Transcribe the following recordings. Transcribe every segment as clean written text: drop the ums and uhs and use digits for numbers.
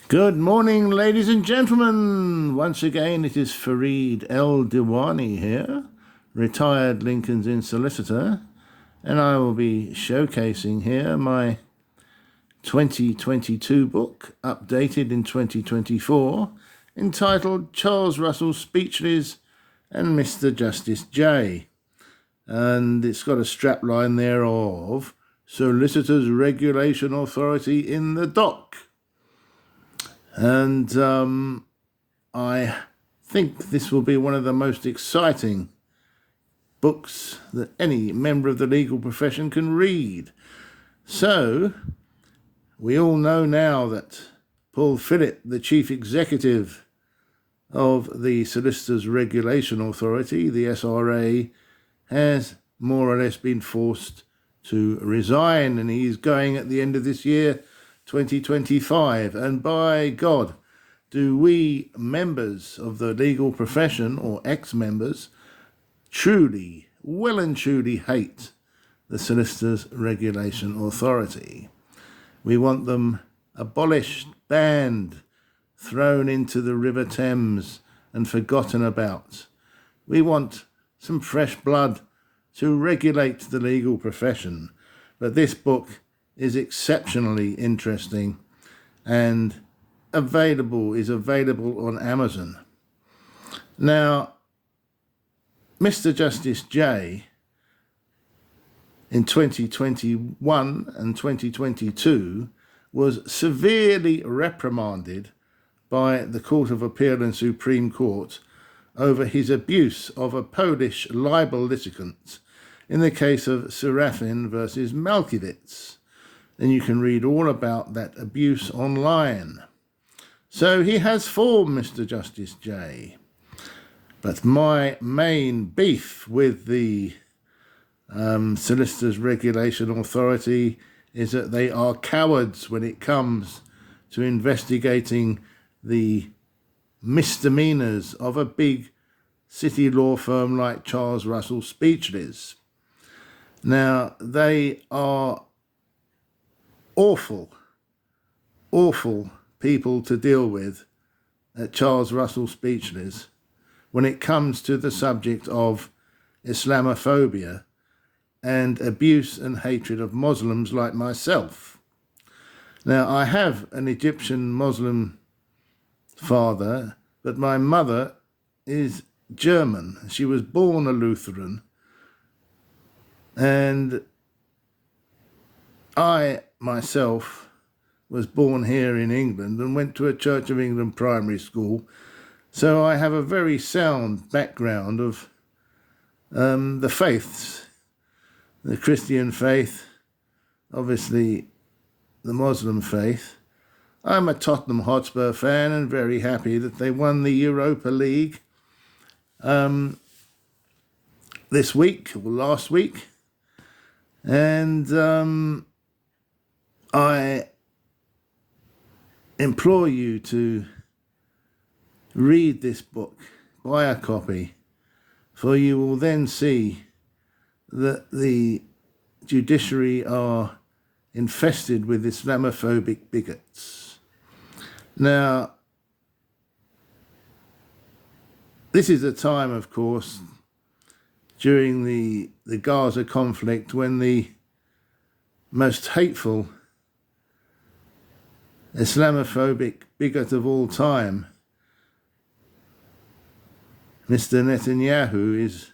Good morning, ladies and gentlemen. Once again, it is Fareed El Diwani here, retired Lincoln's Inn solicitor, and I will be showcasing here my 2022 book, updated in 2024, entitled Charles Russell Speechlys and Mr. Justice J. And it's got a strapline there of Solicitors Regulation Authority in the dock. And I think this will be one of the most exciting books that any member of the legal profession can read. So, we all know now that Paul Phillip, the Chief Executive of the Solicitors Regulation Authority, the SRA, has more or less been forced to resign, and he is going at the end of this year, 2025. And by God, do we members of the legal profession, or ex-members, truly, well and truly hate the Solicitors Regulation Authority. We want them abolished, banned, thrown into the River Thames and forgotten about. We want some fresh blood to regulate the legal profession. But this book is exceptionally interesting and is available on Amazon. Now, Mr. Justice J in 2021 and 2022 was severely reprimanded by the Court of Appeal and Supreme Court over his abuse of a Polish libel litigant in the case of Serafin versus Malkiewicz. And you can read all about that abuse online. So he has formed Mr. Justice J. But my main beef with the Solicitors Regulation Authority is that they are cowards when it comes to investigating the misdemeanors of a big city law firm like Charles Russell Speechlys. Now, they are awful people to deal with at Charles Russell Speechlys when it comes to the subject of Islamophobia and abuse and hatred of Muslims like myself. Now, I have an Egyptian Muslim father, but my mother is German. She was born a Lutheran, and I myself was born here in England and went to a Church of England primary school, so I have a very sound background of the faiths, the Christian faith, obviously the Muslim faith. I'm a Tottenham Hotspur fan and very happy that they won the Europa League this week, or last week. And I implore you to read this book, buy a copy, for you will then see that the judiciary are infested with Islamophobic bigots. Now, this is a time, of course, during the Gaza conflict when the most hateful Islamophobic bigot of all time, Mr. Netanyahu, is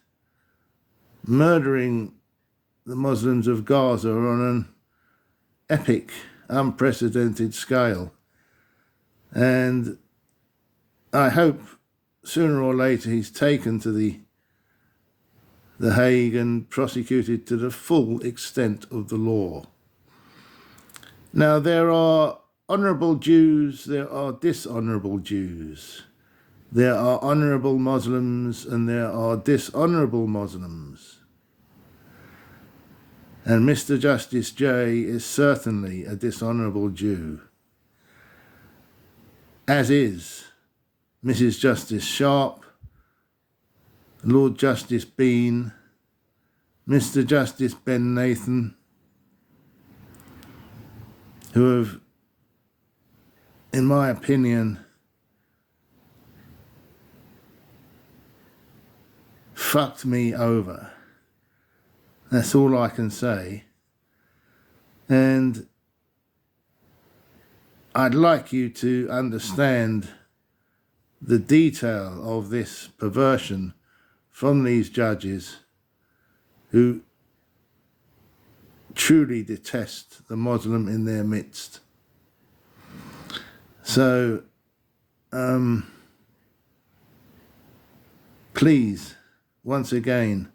murdering the Muslims of Gaza on an epic, unprecedented scale. And I hope sooner or later he's taken to the Hague and prosecuted to the full extent of the law. Now, there are honourable Jews, there are dishonourable Jews. There are honourable Muslims and there are dishonourable Muslims. And Mr. Justice J is certainly a dishonourable Jew, as is Mrs. Justice Sharp, Lord Justice Bean, Mr. Justice Ben Nathan, who have in my opinion, fucked me over. That's all I can say. And I'd like you to understand the detail of this perversion from these judges who truly detest the Muslim in their midst. So, please, once again,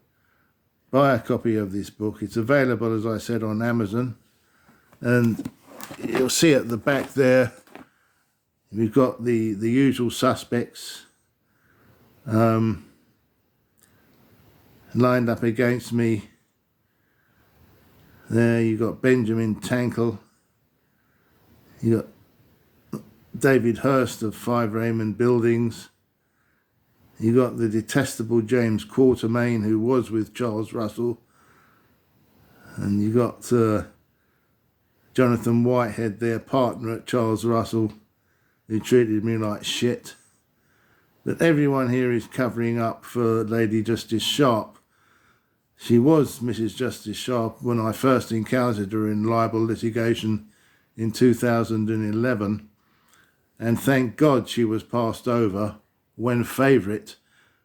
buy a copy of this book. It's available, as I said, on Amazon. And you'll see at the back there, we've got the usual suspects lined up against me. There you've got Benjamin Tankle. You've got David Hurst of 5 Raymond Buildings. You've got the detestable James Quatermain, who was with Charles Russell. And you've got Jonathan Whitehead, their partner at Charles Russell, who treated me like shit. But everyone here is covering up for Lady Justice Sharp. She was Mrs. Justice Sharp when I first encountered her in libel litigation in 2011. And thank God she was passed over when favourite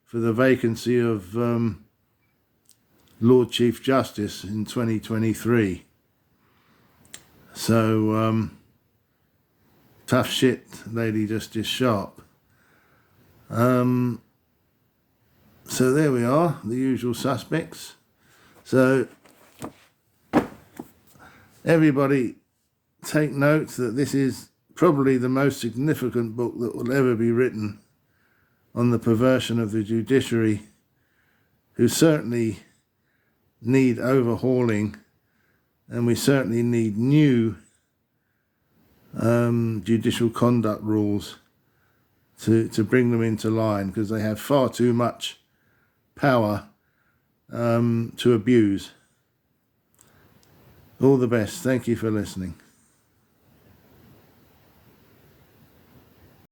for the vacancy of Lord Chief Justice in 2023. So, tough shit, Lady Justice Sharp. So there we are, the usual suspects. So, everybody take note that this is probably the most significant book that will ever be written on the perversion of the judiciary, who certainly need overhauling, and we certainly need new judicial conduct rules to bring them into line, because they have far too much power to abuse. All the best. Thank you for listening.